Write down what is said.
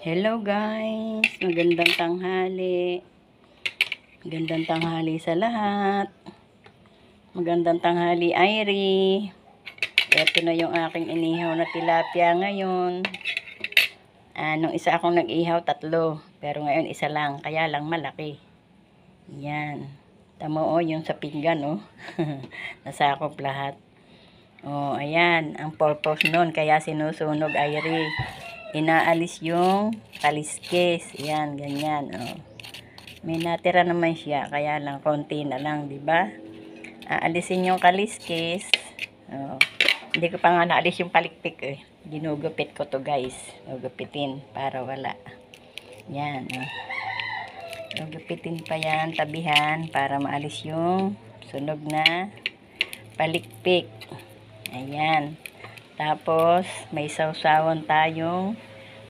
Hello guys, magandang tanghali. Magandang tanghali sa lahat. Magandang tanghali, Irie. Ito na yung aking inihaw na tilapia ngayon. Nung isa akong nag-ihaw, 3. Pero ngayon isa lang, kaya lang malaki. Yan. Tamo yung sa pinggan Nasakop lahat. Ayan. Ang purpose nun, kaya sinusunog, Irie. Inaalis yung kaliskis. Yan, ganyan. May natira naman siya, kaya lang konti na lang, di ba? Aalisin yung kaliskis. Hindi ko pa nga naalis yung palikpik Ginugupit ko to guys. Gugupitin para wala. Yan. Gugupitin pa yan, tabihan para maalis yung sunog na palikpik. Ayan. Tapos may sausawan tayong